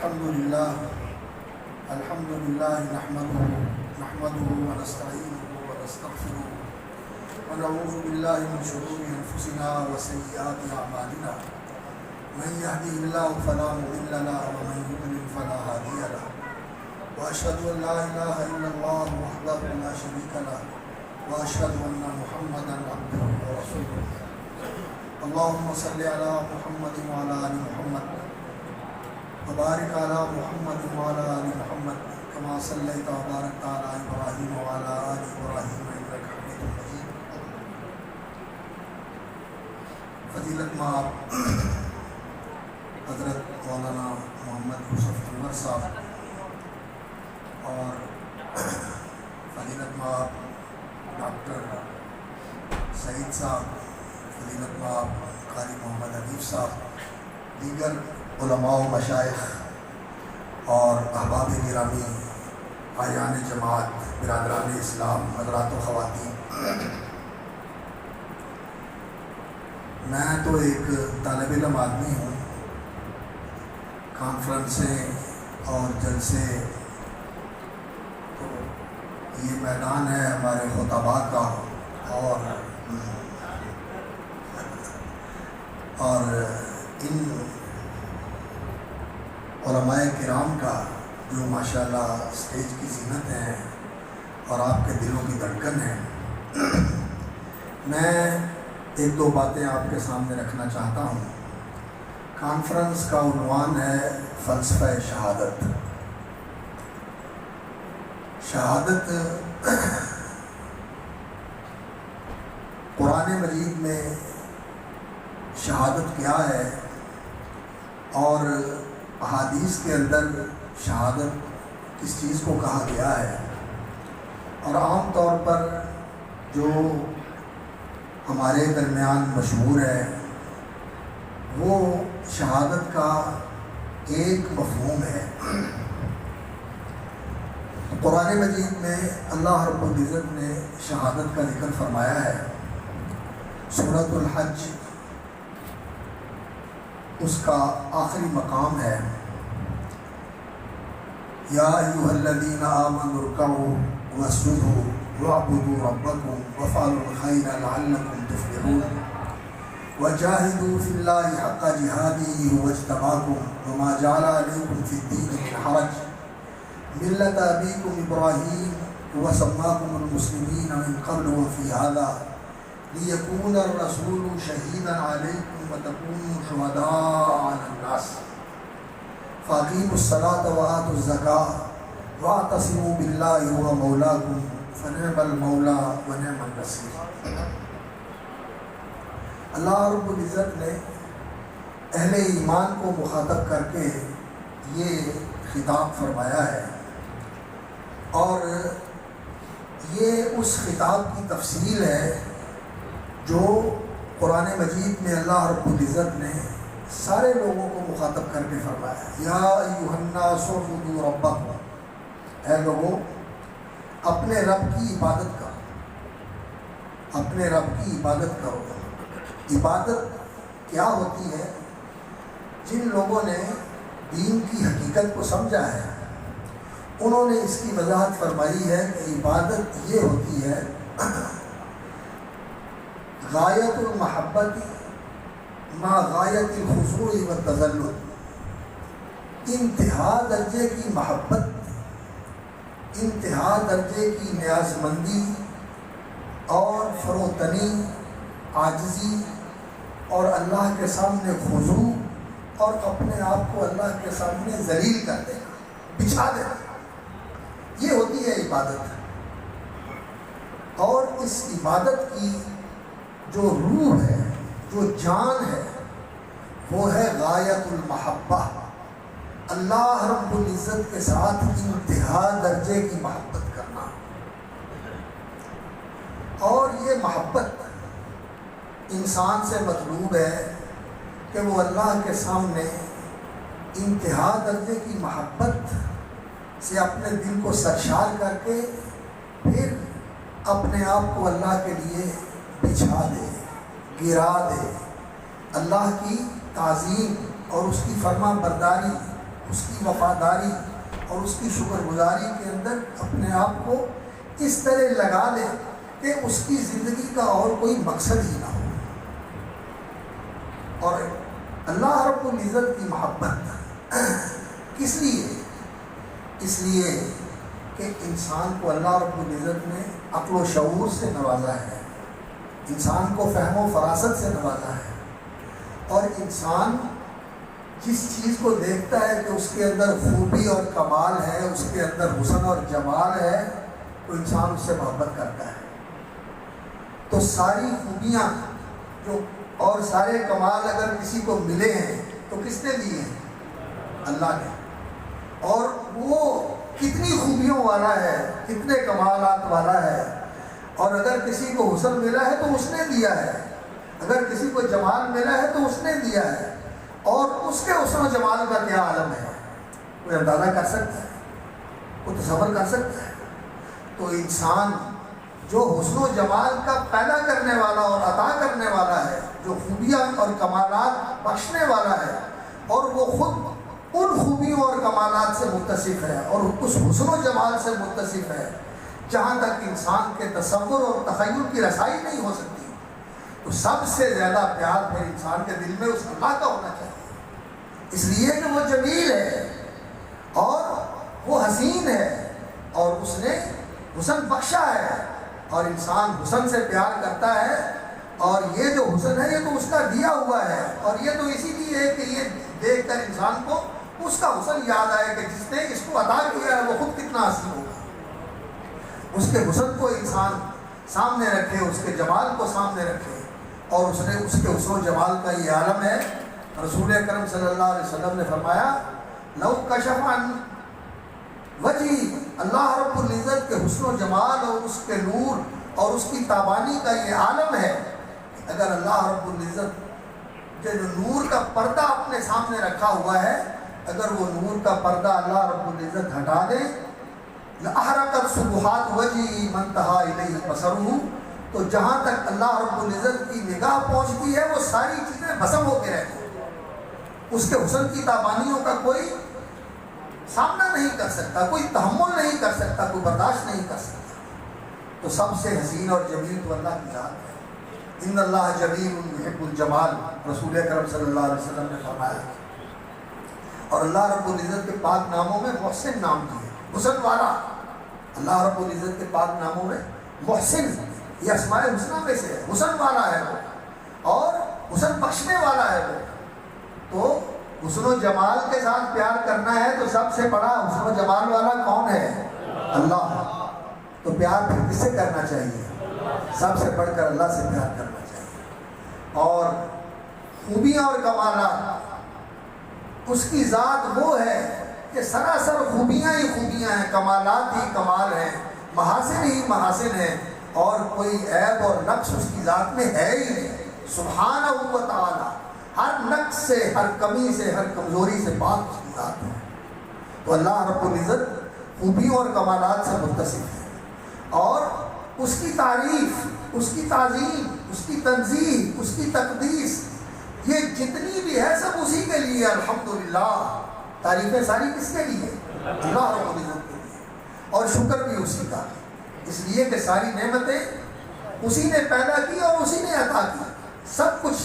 الحمد لله نحمده ونستعينه ونستغفره ونعوذ بالله من شرور أنفسنا وسيئات أعمالنا من يهده الله فلا مضل له ومن يضلل فلا هادي له وأشهد أن لا إله إلا الله وحده لا شريك له وأشهد أن محمدا عبده ورسوله اللهم صل على محمد وعلى آل محمد وبارك على محمد وعلى آل محمد كما صليت وباركت على إبراهيم وعلى آل إبراهيم إنك حميد مجيد. فضیلت مآب حضرت مولانا محمد یوسف انور صاحب اور فضیلت مآب ڈاکٹر سعید صاحب، فضیلت مآب قاری محمد حنیف صاحب، دیگر علماء و مشائخ اور احباب گرامی، آیان جماعت، برادران اسلام، حضرات و خواتین، میں تو ایک طالب علم آدمی ہوں. کانفرنسیں اور جلسے، تو یہ میدان ہے ہمارے خطباء کا اور ان علماء کرام کا جو ماشاءاللہ اسٹیج کی زینت ہیں اور آپ کے دلوں کی دھڑکن ہیں. میں ایک دو باتیں آپ کے سامنے رکھنا چاہتا ہوں. کانفرنس کا عنوان ہے فلسفہ شہادت. شہادت قرآن مجید میں شہادت کیا ہے اور احادیث کے اندر شہادت کس چیز کو کہا گیا ہے، اور عام طور پر جو ہمارے درمیان مشہور ہے وہ شہادت کا ایک مفہوم ہے. قرآن مجید میں اللہ رب العزت نے شہادت کا ذکر فرمایا ہے. سورۃ الحج اس کا آخری مقام ہے. یا ایھا الذین آمنوا ارکعوا واسجدوا واعبدوا ربکم وافعلوا الخیر لعلکم تفلحون وجاہدوا فی اللہ حق جہادہ هو اجتباکم وما جعل علیکم فی الدین من حرج ملۃ ابیکم ابراہیم وسماکم المسلمین من قبل وفی ھذا لِيَكُونَ الرَّسُولُ شَهِيدًا عَلَيْكُمْ وَتَكُونُوا شُهَدَاءَ عَلَى النَّاسِ فَأَقِيمُوا الصَّلَاةَ وَآتُوا الزَّكَاةَ وَاعْتَصِمُوا بِاللَّهِ هُوَ مَوْلَاكُمْ فَنِعْمَ الْمَوْلَى وَنِعْمَ النَّصِيرُ. اللہ رب العزت نے اہل ایمان کو مخاطب کر کے یہ خطاب فرمایا ہے، اور یہ اس خطاب کی تفصیل ہے جو قرآن مجید میں اللہ رب العزت نے سارے لوگوں کو مخاطب کر کے فرمایا. یا ایھا الناس اعبدوا ربکم، اے لوگوں اپنے رب کی عبادت کرو، اپنے رب کی عبادت کرو. عبادت کیا ہوتی ہے؟ جن لوگوں نے دین کی حقیقت کو سمجھا ہے انہوں نے اس کی وضاحت فرمائی ہے کہ عبادت یہ ہوتی ہے غایت المحبت ما غایت الخضوع والتذلل، انتہا درجے کی محبت، انتہا درجے کی نیاز مندی اور فروتنی، عاجزی، اور اللہ کے سامنے خضوع اور اپنے آپ کو اللہ کے سامنے ذلیل کر دینا، بچھا دینا، یہ ہوتی ہے عبادت. اور اس عبادت کی جو روح ہے، جو جان ہے، وہ ہے غایت المحبہ، اللہ رب العزت کے ساتھ انتہا درجے کی محبت کرنا. اور یہ محبت انسان سے مطلوب ہے کہ وہ اللہ کے سامنے انتہا درجے کی محبت سے اپنے دل کو سرشار کر کے پھر اپنے آپ کو اللہ کے لیے بچھا دے، گرا دے، اللہ کی تعظیم اور اس کی فرما برداری اس کی وفاداری اور اس کی شکر گزاری کے اندر اپنے آپ کو اس طرح لگا لے کہ اس کی زندگی کا اور کوئی مقصد ہی نہ ہو. اور اللہ رب العزت کی محبت کس لیے؟ اس لیے کہ انسان کو اللہ رب العزت نے عقل و شعور سے نوازا ہے، انسان کو فہم و فراست سے نوازا ہے، اور انسان جس چیز کو دیکھتا ہے کہ اس کے اندر خوبی اور کمال ہے، اس کے اندر حسن اور جمال ہے، تو انسان اس سے محبت کرتا ہے. تو ساری خوبیاں جو اور سارے کمال اگر کسی کو ملے ہیں تو کس نے دیے ہیں؟ اللہ نے. اور وہ کتنی خوبیوں والا ہے، کتنے کمالات والا ہے. اور اگر کسی کو حسن ملا ہے تو اس نے دیا ہے، اگر کسی کو جمال ملا ہے تو اس نے دیا ہے. اور اس کے حسن و جمال کا کیا عالم ہے، کوئی اندازہ کر سکتا ہے، کوئی تصور کر سکتا ہے؟ تو انسان جو حسن و جمال کا پیدا کرنے والا اور عطا کرنے والا ہے، جو خوبیاں اور کمالات بخشنے والا ہے، اور وہ خود ان خوبیوں اور کمالات سے متصف ہے اور اس حسن و جمال سے متصف ہے جہاں تک انسان کے تصور اور تخیل کی رسائی نہیں ہو سکتی، تو سب سے زیادہ پیار پھر انسان کے دل میں اس اللہ کا ہونا چاہیے. اس لیے کہ وہ جمیل ہے اور وہ حسین ہے اور اس نے حسن بخشا ہے، اور انسان حسن سے پیار کرتا ہے. اور یہ جو حسن ہے یہ تو اس کا دیا ہوا ہے، اور یہ تو اسی لیے ہے کہ یہ دیکھ کر انسان کو اس کا حسن یاد آئے کہ جس نے اس کو عطا کیا ہے وہ خود کتنا حسین ہوگا. اس کے حسن کو انسان سامنے رکھے، اس کے جمال کو سامنے رکھے، اور اس کے حسن و جمال کا یہ عالم ہے. رسول اکرم صلی اللہ علیہ وسلم نے فرمایا لو کشف عن وجہی، اللہ رب العزت کے حسن و جمال اور اس کے نور اور اس کی تابانی کا یہ عالم ہے کہ اگر اللہ رب العزت کے جو نور کا پردہ اپنے سامنے رکھا ہوا ہے، اگر وہ نور کا پردہ اللہ رب العزت ہٹا دے، لأحرقت سبحات وجہی من انتہا الیہ بصرہ، تو جہاں تک اللہ رب العزت کی نگاہ پہنچتی ہے وہ ساری چیزیں بھسم ہو کے رہتی ہیں. اس کے حسن کی تابانیوں کا کوئی سامنا نہیں کر سکتا، کوئی تحمل نہیں کر سکتا، کوئی برداشت نہیں کر سکتا. تو سب سے حسین اور جمیل تو اللہ کی ذات ہے. ان اللہ جمیل یحب الجمال، رسول اکرم صلی اللہ علیہ وسلم نے فرمایا. اور اللہ رب العزت کے پاک ناموں میں محسن نام بھی ہے، حسن والا. اللہ رب العزت کے پاک ناموں میں محسن یہ اسماء الحسنہ میں سے ہے، حسن والا ہے وہ، اور حسن بخشنے والا ہے وہ. تو حسن و جمال کے ساتھ پیار کرنا ہے تو سب سے بڑا حسن و جمال والا کون ہے؟ اللہ. تو پیار پھر کس سے کرنا چاہیے؟ سب سے بڑھ کر اللہ سے پیار کرنا چاہیے. اور خوبیاں اور کمالات اس کی ذات وہ ہے کہ سراسر خوبیاں ہی خوبیاں ہیں، کمالات ہی کمال ہیں، محاسن ہی محاسن ہیں، اور کوئی عیب اور نقص اس کی ذات میں ہے ہی نہیں. سبحانہ و تعالی ہر نقص سے، ہر کمی سے، ہر کمزوری سے پاک اس کی ذات ہے. تو اللہ رب العزت خوبیوں اور کمالات سے متصف ہے، اور اس کی تعریف، اس کی تعظیم، اس کی تنزیہ، اس کی تقدیس، یہ جتنی بھی ہے سب اسی کے لیے. الحمدللہ تعریفیں ساری کس کے لیے؟ اللہ رب العزت کے لیے. اور شکر بھی اسی کا، اس لیے کہ ساری نعمتیں اسی نے پیدا کی اور اسی نے عطا کی. سب کچھ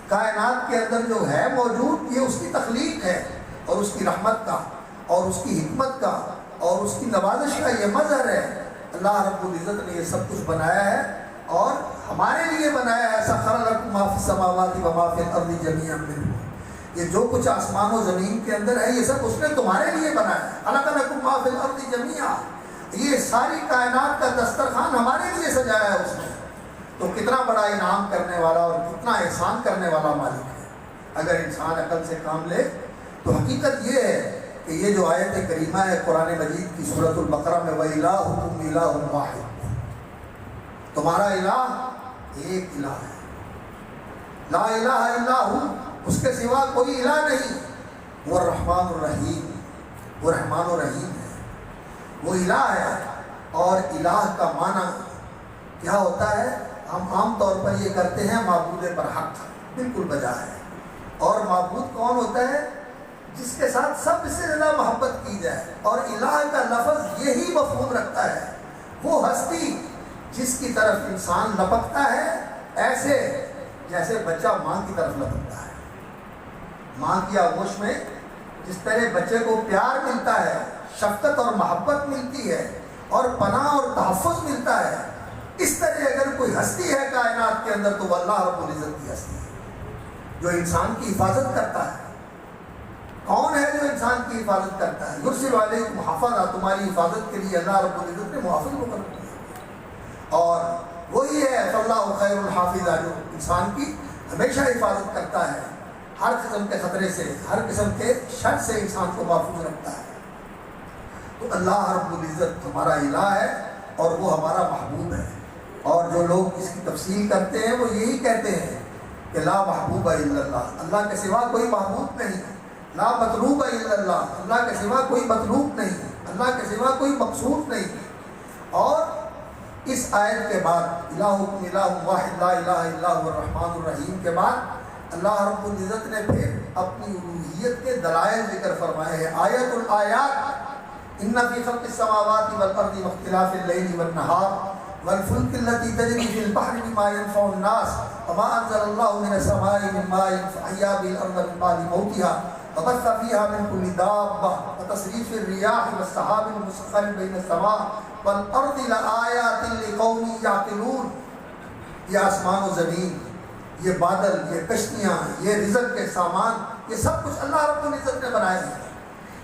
کائنات کے اندر جو ہے موجود یہ اس کی تخلیق ہے، اور اس کی رحمت کا اور اس کی حکمت کا اور اس کی نوازش کا یہ مظہر ہے. اللہ رب العزت نے یہ سب کچھ بنایا ہے اور ہمارے لیے بنایا ہے. سخر لکم ما فی السماوات و ما فی الارض جمیعا منہ، یہ جو کچھ آسمان و زمین کے اندر ہے یہ سب اس نے تمہارے لیے بنایا ہے. خلق لکم ما فی الارض جمیعا، یہ ساری کائنات کا دسترخوان ہمارے لیے سجایا ہے اس نے. تو کتنا بڑا انعام کرنے والا اور کتنا احسان کرنے والا مالک ہے. اگر انسان عقل سے کام لے تو حقیقت یہ ہے کہ یہ جو آیت کریمہ ہے قرآن مجید کی سورۃ البقرہ میں وَإِلَٰهُكُمْ إِلَٰهٌ وَاحِدٌ، تمہارا الہ ایک الہ ہے، لا الہ الا ہو، اس کے سوا کوئی الہ نہیں. وہ الرحمن الرحیم، وہ رحمان و رحیم ہے، وہ الہ ہے. اور الہ کا معنی کیا ہوتا ہے؟ ہم عام طور پر یہ کرتے ہیں معبود برحق، بالکل بجا ہے. اور معبود کون ہوتا ہے؟ جس کے ساتھ سب سے زیادہ محبت کی جائے، اور الہ کا لفظ یہی مفہوم رکھتا ہے، وہ ہستی جس کی طرف انسان لپکتا ہے ایسے جیسے بچہ ماں کی طرف لپکتا ہے۔ ماں کی آغوش میں جس طرح بچے کو پیار ملتا ہے، شفقت اور محبت ملتی ہے، اور پناہ اور تحفظ ملتا ہے، اس طرح اگر کوئی ہستی ہے کائنات کے اندر تو وہ اللہ رب العزت کی ہستی ہے، جو انسان کی حفاظت کرتا ہے۔ کون ہے جو انسان کی حفاظت کرتا ہے؟ یرسل علیکم حفظہ، تمہاری حفاظت کے لیے اللہ رب العزت نے محافظ مقرر کیا، اور وہی ہے فاللہ خیر الحافظ، جو انسان کی ہمیشہ حفاظت کرتا ہے، ہر قسم کے خطرے سے، ہر قسم کے شر سے انسان کو محفوظ رکھتا ہے۔ تو اللہ رب العزت ہمارا الہ ہے اور وہ ہمارا محبوب ہے، اور جو لوگ اس کی تفصیل کرتے ہیں وہ یہی کہتے ہیں کہ لا محبوب الا اللہ، اللہ کے سوا کوئی محبوب نہیں، لا مطلوب الا اللہ، اللہ کے سوا کوئی مطلوب نہیں، اللہ کے سوا کوئی مقصود نہیں۔ اور اس آیت کے بعد الہکم الہ واحد لا الہ الا هو الرحمن الرحیم کے بعد اللہ رب العزت نے پھر اپنی الوہیت کے دلائل ذکر فرمائے ہیں۔ آیت الآیات ان فی خلق السماوات والارض واختلاف اللیل والنہار والفلک التي تجری فی البحر بما ينفع الناس وما انزل الله من السماء من ماء فاحیا به الارض من بعد موتها وبث فيها من كل دابة وتصريف الرياح والسحاب المسخر بين السماء والارض لآیات لقوم یعقلون۔ یہ آسمان و زمین، یہ بادل، یہ کشتیاں، یہ رزق کے سامان، یہ سب کچھ اللہ رب العزت نے بنائے ہیں۔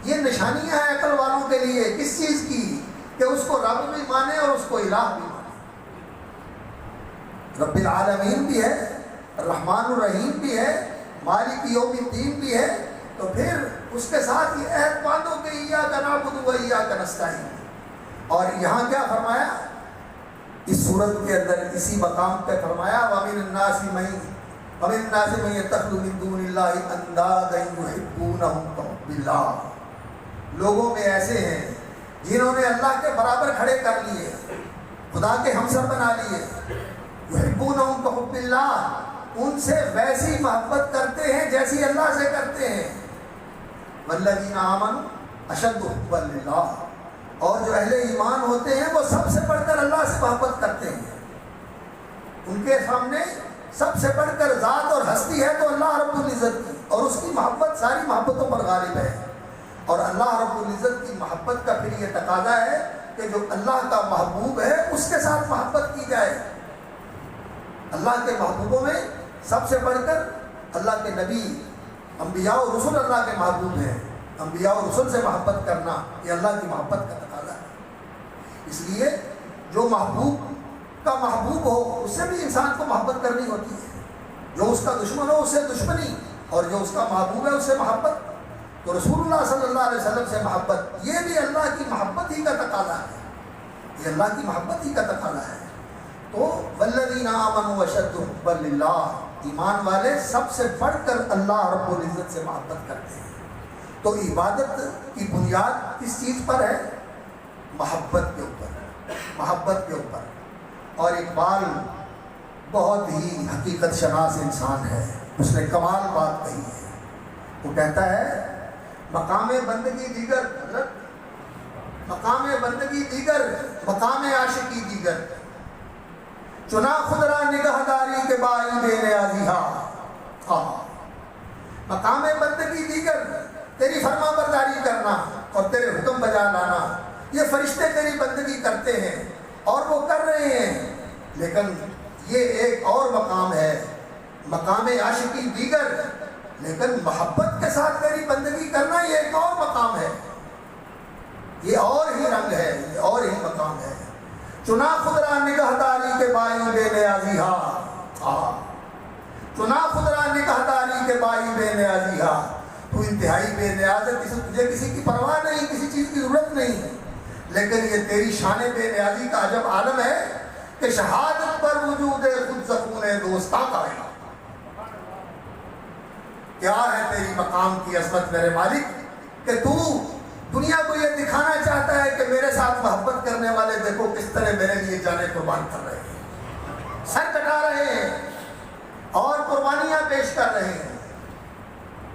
یہ نشانیاں ہیں عقل والوں کے لیے، کس چیز کی؟ کہ اس کو رب بھی مانے اور اس کو الہ بھی مانے۔ رب العالمین بھی ہے، الرحمن الرحیم بھی ہے، مالک یوم الدین بھی ہے، تو پھر اس کے ساتھ یہ عہد باندھو کہ ایاک نعبد و ایاک نستعین۔ اور یہاں کیا فرمایا اس صورت کے اندر؟ اسی مقام پہ فرمایا وَمِنَ النَّاسِ مَن يَتَّخِذُ مِن دُونِ اللَّهِ أَندَادًا يُحِبُّونَهُم كَحُبِّ اللَّهِ، لوگوں میں ایسے ہیں جنہوں نے اللہ کے برابر کھڑے کر لیے، خدا کے ہمسر بنا لیے۔ يُحِبُّونَهُم كَحُبِّ اللَّهِ، ان سے ویسی محبت کرتے ہیں جیسی اللہ سے کرتے ہیں۔ وَالَّذِينَ آمَنُوا أَشَدُّ حُبًّا لِلَّهِ، اور جو اہل ایمان ہوتے ہیں وہ سب سے بڑھ کر اللہ سے محبت کرتے ہیں۔ ان کے سامنے سب سے بڑھ کر ذات اور ہستی ہے تو اللہ رب العزت کی، اور اس کی محبت ساری محبتوں پر غالب ہے۔ اور اللہ رب العزت کی محبت کا پھر یہ تقاضا ہے کہ جو اللہ کا محبوب ہے اس کے ساتھ محبت کی جائے۔ اللہ کے محبوبوں میں سب سے بڑھ کر اللہ کے نبی، انبیاء و رسول اللہ کے محبوب ہیں۔ انبیاء و رسول سے محبت کرنا یہ اللہ کی محبت کا تقاضا ہے۔ اس لیے جو محبوب کا محبوب ہو اس سے بھی انسان کو محبت کرنی ہوتی ہے، جو اس کا دشمن ہو اس سے دشمنی، اور جو اس کا محبوب ہے اس سے محبت۔ تو رسول اللہ صلی اللہ علیہ وسلم سے محبت، یہ بھی اللہ کی محبت ہی کا تقاضا ہے، یہ اللہ کی محبت ہی کا تقاضا ہے۔ تو والذین آمنوا اشد حبا للہ، ایمان والے سب سے بڑھ کر اللہ رب العزت سے محبت کرتے ہیں۔ تو عبادت کی بنیاد کس چیز پر ہے؟ محبت کے اوپر، محبت کے اوپر۔ اور اقبال بہت ہی حقیقت شناس انسان ہے، اس نے کمال بات کہی ہے۔ وہ کہتا ہے مقام بندگی دیگر، مقام بندگی دیگر، مقام عاشقی دیگر، چنا خود را نگہداری کے بائی بے نیازی ہاں۔ مقام بندگی دیگر، تیری فرما برداری کرنا اور تیرے حکم بجا لانا، یہ فرشتے تیری بندگی کرتے ہیں اور وہ کر رہے ہیں، لیکن یہ ایک اور مقام ہے، مقام عاشقی دیگر، لیکن محبت کے ساتھ تیری بندگی کرنا یہ ایک اور مقام ہے، یہ اور ہی رنگ ہے، یہ اور ہی مقام ہے۔ چنا خود را نگہداری کے بائی بے نیازی ہاں، چنا خود را نگہداری کے بائی بے نیازی ہاں، تو انتہائی بے نیاز ہے، تجھے کسی کی پرواہ نہیں، کسی چیز کی ضرورت نہیں، لیکن یہ تیری شان بے نیازی کا عجب عالم ہے کہ شہادت پر وجود خود زخون دوستاں کا ہے۔ کیا ہے تیری مقام کی عظمت میرے مالک کہ تو دنیا کو یہ دکھانا چاہتا ہے کہ میرے ساتھ محبت کرنے والے دیکھو کس طرح میرے لیے جانے قربان کر رہے ہیں، سر کٹا رہے ہیں اور قربانیاں پیش کر رہے ہیں۔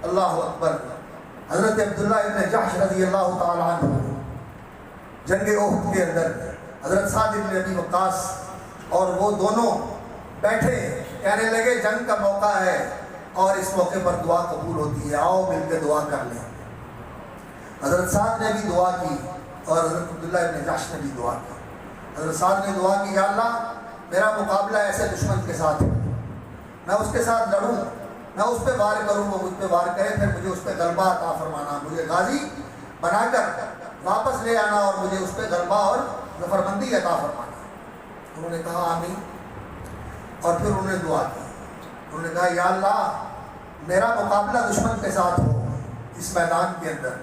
اللہ اکبر۔ حضرت عبداللہ ابن جحش رضی اللہ تعالیٰ عنہ جنگ احد کے اندر حضرت سعد بن ابی وقاص اور وہ دونوں بیٹھے کہنے لگے جنگ کا موقع ہے اور اس موقع پر دعا قبول ہوتی ہے، آؤ مل کے دعا کر لیں۔ حضرت سعد نے بھی دعا کی اور حضرت عبداللہ ابن جحش نے بھی دعا کی۔ حضرت سعد نے دعا کی، یا اللہ میرا مقابلہ ایسے دشمن کے ساتھ ہے، میں اس کے ساتھ لڑوں، میں اس پہ وار کروں، وہ مجھ پہ وار کرے، پھر مجھے اس پہ غلبہ عطا فرمانا، مجھے غازی بنا کر واپس لے آنا اور مجھے اس پہ غلبہ اور ظفرمندی عطا فرمانا۔ انہوں نے کہا آمین، اور پھر انہوں نے دعا کی، انہوں نے کہا یا اللہ میرا مقابلہ دشمن کے ساتھ ہو اس میدان کے اندر،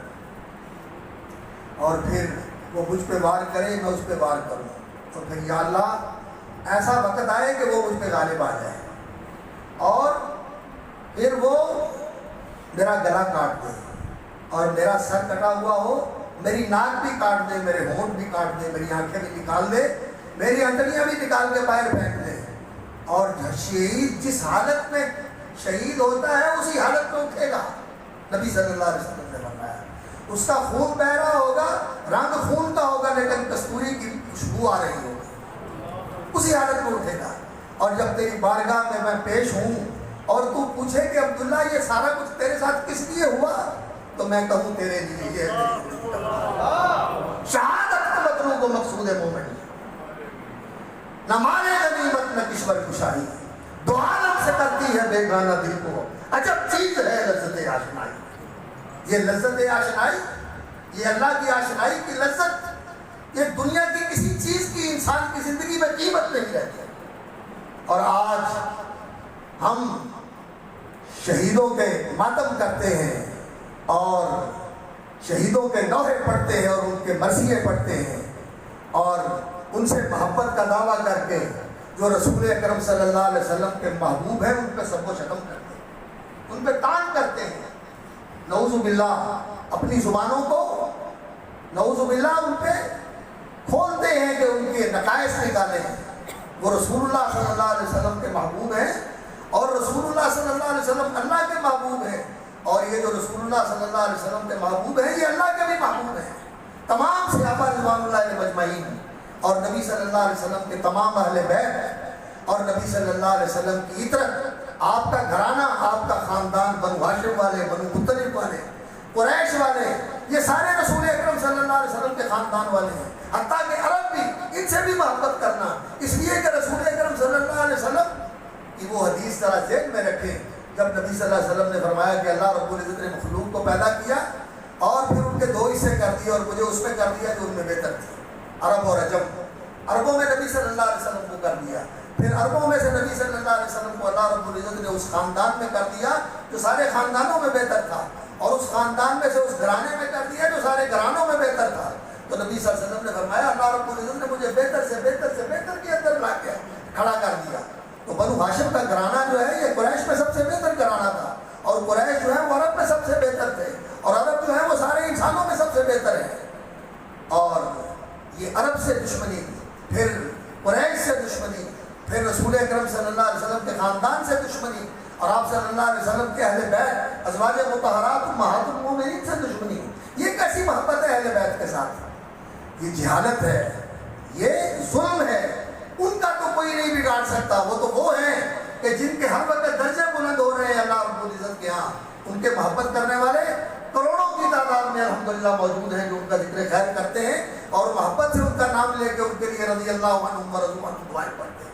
اور پھر وہ مجھ پہ وار کرے، میں اس پہ وار کروں، اور پھر یا اللہ ایسا وقت آئے کہ وہ مجھ پہ غالب آ جائے اور پھر وہ میرا گلا کاٹ دے اور میرا سر کٹا ہوا ہو، میری ناک بھی کاٹ دے، میرے ہونٹ بھی کاٹ دے، میری آنکھیں بھی نکال دے، میری انتڑیاں بھی نکال کے باہر پھینک دے، اور شہید جس حالت میں شہید ہوتا ہے اسی حالت میں اٹھے گا۔ نبی صلی اللہ علیہ وسلم نے فرمایا اس کا خون بہ رہا ہوگا، رنگ خون کا ہوگا، لیکن کستوری کی خوشبو آ رہی ہوگی، اسی حالت میں اٹھے گا۔ اور جب تیری بارگاہ میں پیش ہوں اور تو پوچھے کہ عبداللہ یہ سارا کچھ تیرے ساتھ کس لیے ہوا، تو میں کہوں تیرے لیے یہ شہادت کا مطلوب و مقصود مومن، نہ مال غنیمت نہ کشور کشائی، دو عالم سے کرتی ہے بیگانہ دل کو، عجب چیز ہے لذت آشنائی۔ یہ لذت آشنائی، یہ اللہ کی آشنائی کی لذت، یہ دنیا کی کسی چیز کی انسان کی زندگی میں قیمت نہیں رہتی۔ اور آج ہم شہیدوں کے ماتم کرتے ہیں اور شہیدوں کے نوحے پڑھتے ہیں اور ان کے مرثیے پڑھتے ہیں اور ان سے محبت کا دعویٰ کر کے جو رسول اکرم صلی اللہ علیہ وسلم کے محبوب ہیں ان پہ سب و شتم کرتے ہیں، ان پہ طعن کرتے ہیں، نعوذ باللہ اپنی زبانوں کو نعوذ باللہ ان پہ کھولتے ہیں کہ ان کے نقائص نکالے ہیں۔ وہ رسول اللہ صلی اللہ علیہ وسلم کے محبوب ہیں اور رسول اللہ صلی اللہ علیہ وسلم اللہ کے محبوب ہیں، اور یہ جو رسول اللہ صلی اللہ علیہ وسلم کے محبوب ہیں یہ اللہ کے بھی محبوب ہیں۔ تمام صحابہ رضوان اللہ علیہ مجمعین اور نبی صلی اللہ علیہ وسلم کے تمام اہل بیت اور نبی صلی اللہ علیہ وسلم کی اطرت، آپ کا گھرانہ، آپ کا خاندان، بنو ہاشم والے، بنو مطلب والے، قریش والے، یہ سارے رسول اکرم صلی اللہ علیہ وسلم کے خاندان والے ہیں، حتیٰ کہ عرب بھی، ان سے بھی محبت کرنا، اس لیے کہ رسول اکرم صلی اللہ علیہ وسلم کی وہ حدیث ذرا ذہن میں رکھیں جب نبی صلی اللہ علیہ وسلم نے فرمایا کہ اللہ رب العزت نے مخلوق کو پیدا کیا اور پھر ان کے دو حصے کر دیے اور مجھے اس میں کر دیا جو ان میں بہتر تھی، عرب اور عجم۔ عربوں میں نبی صلی اللہ علیہ وسلم کو کر دیا، پھر عربوں میں سے نبی صلی اللہ علیہ وسلم کو اللہ رب العزت نے اس خاندان میں کر دیا جو سارے خاندانوں میں بہتر تھا، اور اس خاندان میں سے اس گھرانے میں کر دیا جو سارے گھرانوں میں بہتر تھا۔ تو نبی صلی اللہ علیہ وسلم نے فرمایا اللہ رب العزت نے مجھے بہتر سے بہتر سے بہتر کے اندر لا کے کھڑا کر دیا۔ تو بنو ہاشم کا گھرانہ جو ہے یہ قریش میں سب سے بہتر گھرانہ تھا، اور قریش جو ہے وہ عرب میں سب سے بہتر تھے، اور عرب جو ہے وہ سارے انسانوں میں سب سے بہتر ہے۔ اور یہ عرب سے دشمنی، پھر قریش سے دشمنی، پھر رسول اکرم صلی اللہ علیہ وسلم کے خاندان سے دشمنی، اور آپ صلی اللہ علیہ وسلم کے اہل بیت ازواج مطہرات امہات المومنین سے دشمنی۔ یہ کیسی محبت ہے اہل بیت کے ساتھ؟ یہ جہالت ہے، یہ ظلم ہے۔ ان کا تو کوئی نہیں بگاڑ سکتا، وہ تو وہ ہیں کہ جن کے ہر وقت درجے بلند ہو رہے ہیں اللہ رب العزت کے ہاں۔ ان کے محبت کرنے والے کروڑوں کی تعداد میں الحمدللہ موجود ہیں جو ان کا ذکر خیر کرتے ہیں اور محبت سے ان کا نام لے کے ان کے لیے رضی اللہ عنہم ورضوا عنہ دعائیں پڑھتے ہیں۔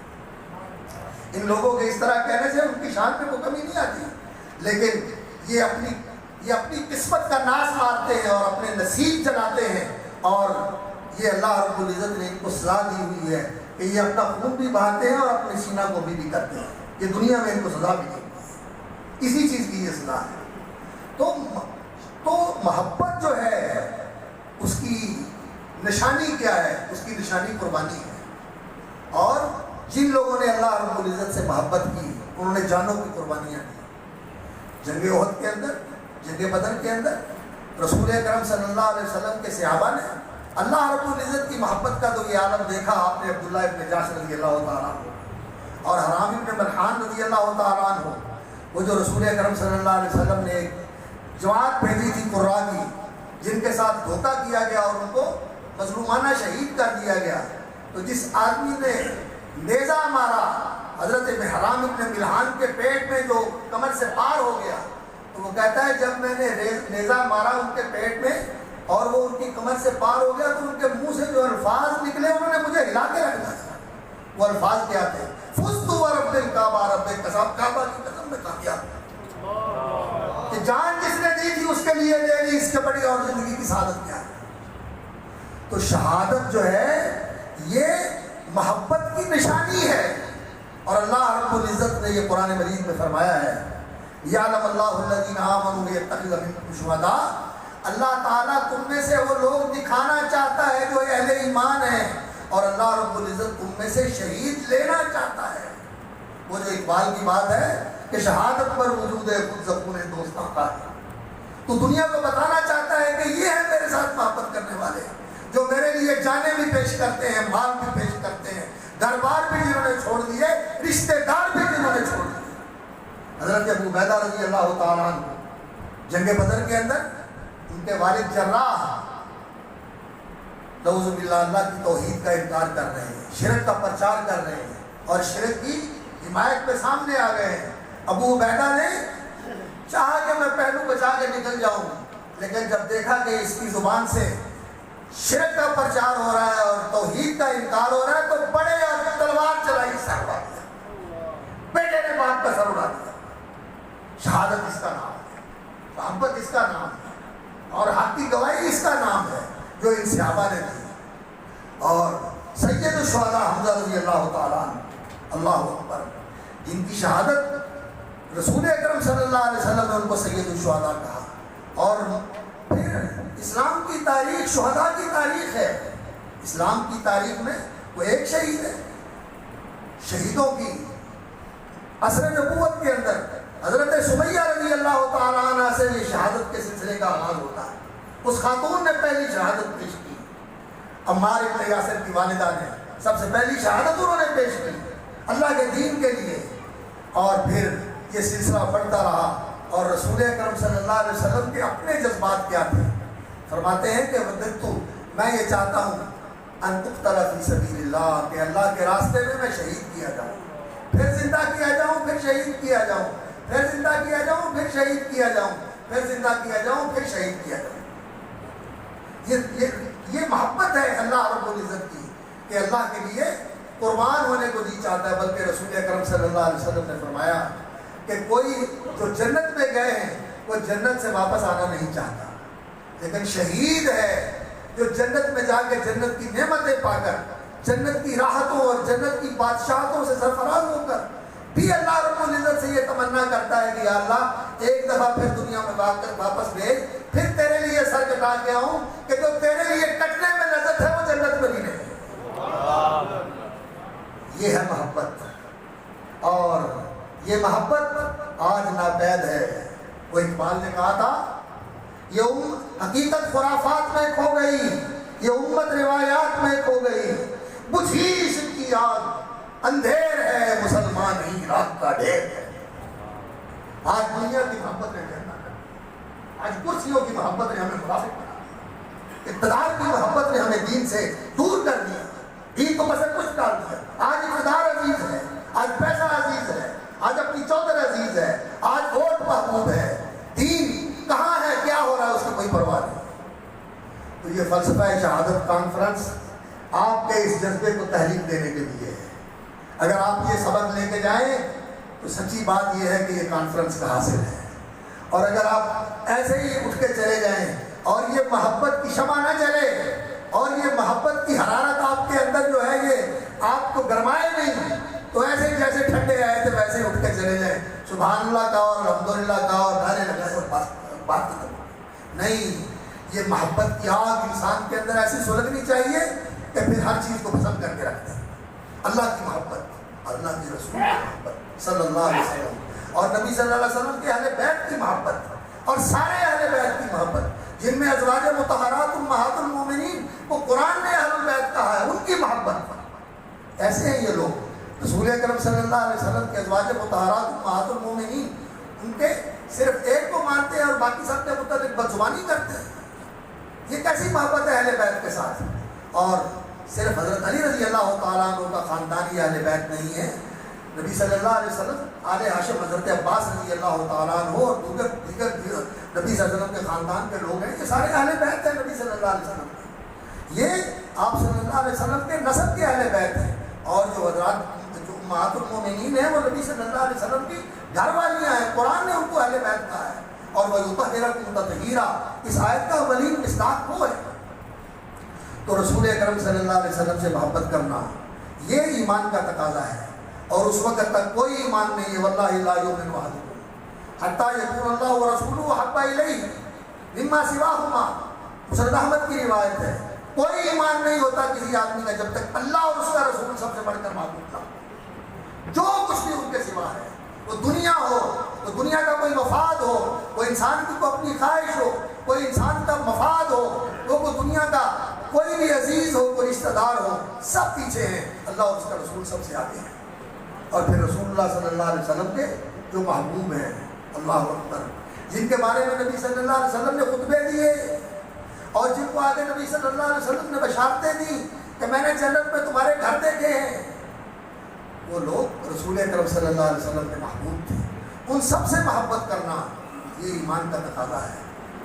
ان لوگوں کے اس طرح کہنے سے ان کی شان پہ کوئی کمی نہیں آتی، لیکن یہ اپنی قسمت کا ناس مارتے ہیں اور اپنے نصیب جلاتے ہیں، اور یہ اللہ رب العزت نے ان کو سزا دی ہوئی ہے کہ یہ اپنا خون بھی بہاتے ہیں اور اپنے سینہ کو بھی کرتے ہیں۔ یہ دنیا میں ان کو سزا بھی نہیں ہے، اسی چیز کی یہ سزا ہے۔ تو محبت جو ہے اس کی نشانی کیا ہے؟ اس کی نشانی قربانی ہے، اور جن لوگوں نے اللہ رب العزت سے محبت کی انہوں نے جانوں کی قربانیاں دی۔ جنگ احد کے اندر، جنگ بدر کے اندر رسول اکرم صلی اللہ علیہ وسلم کے صحابہ نے اللہ رب العزت کی محبت کا تو یہ عالم دیکھا آپ نے عبداللہ ابن جحش رضی اللہ تعالیٰ عنہ اور حرام ابن ملحان رضی اللہ تعالیٰ عنہ، وہ جو رسول اکرم صلی اللہ علیہ وسلم نے جماعت بھیجی تھی قرا کی، جن کے ساتھ دھوکہ کیا گیا اور ان کو مظلومانہ شہید کر دیا گیا، تو جس آدمی نے نیزہ مارا حضرت حرام ابن ملحان کے پیٹ میں جو کمر سے پار ہو گیا، تو وہ کہتا ہے جب میں نے نیزہ مارا ان کے پیٹ میں اور وہ ان کی کمر سے پار ہو گیا تو ان کے منہ سے جو الفاظ نکلے انہوں نے مجھے ہلا کے رکھ دیا۔ وہ الفاظ کیا تھے؟ فزت ورب الکعبہ، رب قسم، کعبہ کی قسم میں کامیاب، کہ جان جس نے دی تھی اس کے لیے دے دی، اس کے بڑی اور زندگی کی سعادت کیا ہے؟ تو شہادت جو ہے یہ محبت کی نشانی ہے، اور اللہ رب العزت نے یہ قرآن مجید میں فرمایا ہے یعلم اللہ الذین آمنوا ویتخذ منکم شہداء، اللہ تعالیٰ تم میں سے وہ لوگ دکھانا چاہتا ہے جو اہل ایمان ہیں، اور اللہ رب العزت تم میں سے شہید لینا چاہتا ہے۔ وہ جو اقبال کی بات ہے کہ شہادت پر وجود ہے خود زبون دوستاں کا ہے، تو دنیا کو بتانا چاہتا ہے کہ یہ ہے میرے ساتھ محبت کرنے والے جو میرے لیے جانیں بھی پیش کرتے ہیں، مال بھی پیش کرتے ہیں، دربار بھی جنہوں نے چھوڑ دیے، رشتہ دار بھی جنہوں نے چھوڑ دیے۔ حضرت ابو عبیدہ رضی اللہ تعالیٰ عنہ جنگ بدر کے اندر ان کے والد جراح نعوذ باللہ اللہ کی توحید کا انکار کر رہے ہیں، شرک کا پرچار کر رہے ہیں اور شرک کی حمایت پہ سامنے آ گئے ہیں۔ ابو عبیدہ نے چاہا کہ میں پہلو بچا کے نکل جاؤں، لیکن جب دیکھا کہ اس کی زبان سے شرک کا پرچار ہو رہا ہے اور توحید کا انکار ہو رہا ہے، تو بڑے اور تلوار چلائی، سر اڑا دیا، بیٹے نے باپ کا سر اڑا دیا۔ شہادت اس کا نام ہے، محبت اس کا نام ہے، اور حق کی گواہی اس کا نام ہے جو ان صحابہ نے دی۔ اور سید الشہداء حمزہ رضی اللہ تعالیٰ عنہ، اللہ اکبر، جن کی شہادت رسول اکرم صلی اللہ علیہ وسلم نے ان کو سید الشہداء کہا۔ اور پھر اسلام کی تاریخ شہداء کی تاریخ ہے، اسلام کی تاریخ میں وہ ایک شہید ہے۔ شہیدوں کی عصر نبوت کے اندر حضرت سمیہ رضی اللہ تعالیٰ عنہ سے یہ شہادت کے سلسلے کا آغاز ہوتا ہے۔ اس خاتون نے پہلی شہادت پیش کی، عمار ابن یاسر کی والدہ نے سب سے پہلی شہادت انہوں نے پیش کی اللہ کے دین کے لیے، اور پھر یہ سلسلہ بڑھتا رہا۔ اور رسول اکرم صلی اللہ علیہ وسلم کے اپنے جذبات کیا تھے؟ فرماتے ہیں کہ وددت، میں یہ چاہتا ہوں ان تقتل فی سبیل اللہ، کہ اللہ کے راستے میں شہید کیا جاؤں، پھر زندہ کیا جاؤں، پھر شہید کیا جاؤں، پھر زندہ کیا جاؤں، پھر شہید کیا جاؤں، پھر زندہ کیا جاؤں، پھر شہید کیا جاؤں۔ یہ محبت ہے اللہ رب العزت کی کہ اللہ کے لیے قربان ہونے کو جی چاہتا ہے۔ بلکہ رسول اکرم صلی اللہ علیہ وسلم نے فرمایا کہ کوئی جو جنت میں گئے ہیں وہ جنت سے واپس آنا نہیں چاہتا، لیکن شہید ہے جو جنت میں جا کے جنت کی نعمتیں پا کر، جنت کی راحتوں اور جنت کی بادشاہتوں سے سرفراز ہو کر بھی اللہ رب العزت سے یہ تمنا کرتا ہے کہ یا اللہ ایک دفعہ پھر دنیا میں واپس بھیج، پھر تیرے لیے سر کٹا کے آؤں کہ جو تیرے لیے کٹنے میں لذت ہے وہ جنت میں بھی نہیں۔ یہ ہے محبت، اور یہ محبت آج ناپید ہے۔ وہ اقبال نے کہا تھا یہ حقیقت خرافات میں کھو گئی، یہ امت روایات میں کھو گئی، بجھی عشق کی آگ اندھیر ہے، مسلمان ہی رات کا ڈھیر ہے۔ آج دنیا کی محبت نے کہنا ہے، آج کرسیوں کی محبت نے ہمیں منافق بنا، اقتدار کی محبت نے ہمیں دین سے دور کر دیا، دین کو بس کچھ ڈال دیا۔ آج اقتدار عزیز ہے، آج پیسہ عزیز ہے، آج اپنی چودر عزیز ہے، آج ووٹ محبوب ہے، دین کہاں ہے، کیا ہو رہا ہے اس کی کوئی پرواہ نہیں۔ تو یہ فلسفہ شہادت کانفرنس آپ کے اس جذبے کو تحریک دینے کے لیے ہے۔ اگر آپ یہ سبق لے کے جائیں تو سچی بات یہ ہے کہ یہ کانفرنس کا حاصل ہے، اور اگر آپ ایسے ہی اٹھ کے چلے جائیں اور یہ محبت کی شمع نہ جلے اور یہ محبت کی حرارت آپ کے اندر جو ہے یہ آپ کو گرمائے نہیں، تو ایسے ہی جیسے ٹھنڈے آئے تھے ویسے ہی اٹھ کے چلے جائیں، سبحان اللہ کا اور الحمدللہ کا اور نعرے لگائے اور بات ختم نہیں۔ یہ محبت کی آگ انسان کے اندر ایسی سلگنی چاہیے کہ پھر ہر چیز کو پسند کر کے رکھتے ہیں۔ اللہ کی محبت، اللہ کے رسول کی محبت صلی اللہ علیہ وسلم، اور نبی صلی اللہ علیہ وسلم کے اہل بیت کی محبت، اور سارے اہل بیت کی محبت جن میں ازواج مطہرات امہات المومنین کو قرآن نے اہل بیت کہا ہے، ان کی محبت۔ ایسے ہیں یہ لوگ، رسول اکرم صلی اللہ علیہ وسلم کے ازواج مطہرات امہات المومنین ان کے صرف ایک کو مانتے ہیں اور باقی سب کے کیسی محبت ہے اہل بیت کے ساتھ. اور صرف حضرت علی رضی اللہ تعالیٰ عنہ کا خاندان ہی اہل بیت نہیں ہے. نبی صلی اللہ علیہ وسلم آل ہاشم حضرت عباس رضی اللہ تعالیٰ عنہ اور دیگر نبی صلی اللہ علیہ وسلم کے خاندان کے لوگ ہیں. یہ سارے اہل بیت ہیں نبی صلی اللہ علیہ وسلم کے. یہ آپ صلی اللہ علیہ وسلم کے نسب کے اہل بیت ہیں. اور جو حضرات جو امہات المومنین ہیں وہ نبی صلی اللہ علیہ وسلم کی گھر والیاں ہیں. قرآن نے ان کو اہل بیت کہا ہے. اور وَيُطَهِّرَكُمْ تَطْهِيرًا اس آیت کا ولیم مصداق وہ ہے. تو رسول اکرم صلی اللہ علیہ وسلم سے محبت کرنا یہ ایمان کا تقاضا ہے. اور اس وقت تک کوئی ایمان نہیں ہے وَاللَّهِ لَا يُؤْمِنُ أَحَدُكُمْ حَتَّى يَكُونَ اللَّهُ وَرَسُولُهُ أَحَبَّ إِلَيْهِ مِمَّا سِوَاهُمَا. مسند احمد کی روایت ہے کوئی ایمان نہیں ہوتا کسی آدمی کا جب تک اللہ اور اس کا رسول سب سے بڑھ کر معبود نہ ہو. جو کچھ بھی ان کے سوا ہے وہ دنیا ہو تو دنیا کا کوئی مفاد ہو, کوئی انسان کی کوئی اپنی خواہش ہو, کوئی انسان کا مفاد ہو, وہ دنیا کا کوئی بھی عزیز ہو, کوئی رشتہ دار ہو, سب پیچھے ہیں. اللہ اور اس کا رسول سب سے آگے ہیں. اور پھر رسول اللہ صلی اللہ علیہ وسلم کے جو محبوب ہیں اللہ اکبر, جن کے بارے میں نبی صلی اللہ علیہ وسلم نے خطبے دیے اور جن کو آگے نبی صلی اللہ علیہ وسلم نے بشارتیں دی کہ میں نے جنت میں تمہارے گھر دیکھے ہیں, وہ لوگ رسول اکرم صلی اللہ علیہ وسلم کے محبوب تھے. ان سب سے محبت کرنا یہ ایمان کا تقاضا ہے.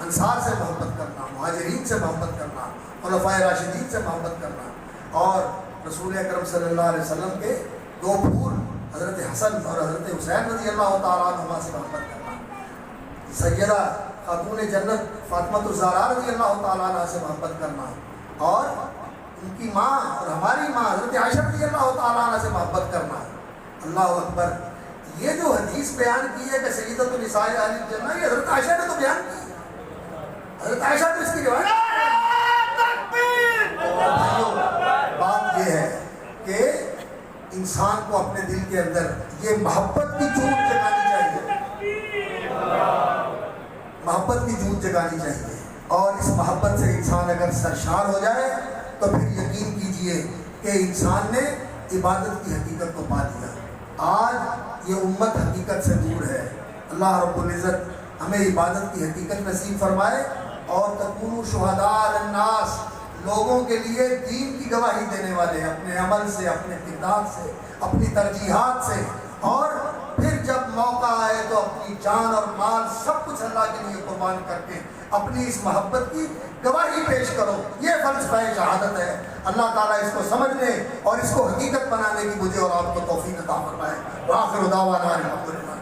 انصار سے محبت کرنا, مہاجرین سے محبت کرنا, خلفائے راشدین سے محبت کرنا, اور رسول اکرم صلی اللہ علیہ وسلم کے دو پھول حضرت حسن اور حضرت حسین رضی اللہ تعالیٰ عنہما سے محبت کرنا, سیدہ خاتون جنت فاطمۃ الزہرا رضی اللہ تعالیٰ عنہ سے محبت کرنا, اور ان کی ماں اور ہماری ماں حضرت عائشہ رضی اللہ تعالیٰ عنہ سے محبت کرنا. اللہ اکبر. یہ جو حدیث بیان کی ہے کہ سیدۃ النساء اہل الجنہ, یہ حضرت عائشہ نے تو بیان کی. حضرت عائشہ تو اس کی روایت. بات یہ ہے کہ انسان کو اپنے دل کے اندر یہ محبت کی جوت جگانی چاہیے, محبت کی جوت جگانی چاہیے. اور اس محبت سے انسان اگر سرشار ہو جائے تو پھر یقین کیجئے کہ انسان نے عبادت کی حقیقت کو پا لیا. آج یہ امت حقیقت سے دور ہے. اللہ رب العزت ہمیں عبادت کی حقیقت نصیب فرمائے. اور تکونوا شہداء علی الناس, لوگوں کے لیے دین کی گواہی دینے والے, اپنے عمل سے, اپنے کردار سے, اپنی ترجیحات سے, اور پھر جب موقع آئے تو اپنی جان اور مال سب کچھ اللہ کے لیے قربان کر کے اپنی اس محبت کی گواہی پیش کرو. یہ فلسفہ شہادت ہے. اللہ تعالیٰ اس کو سمجھنے اور اس کو حقیقت بنانے کی مجھے اور آپ کو توفیق عطا فرمائے. وآخر دعوانا الحمدللہ.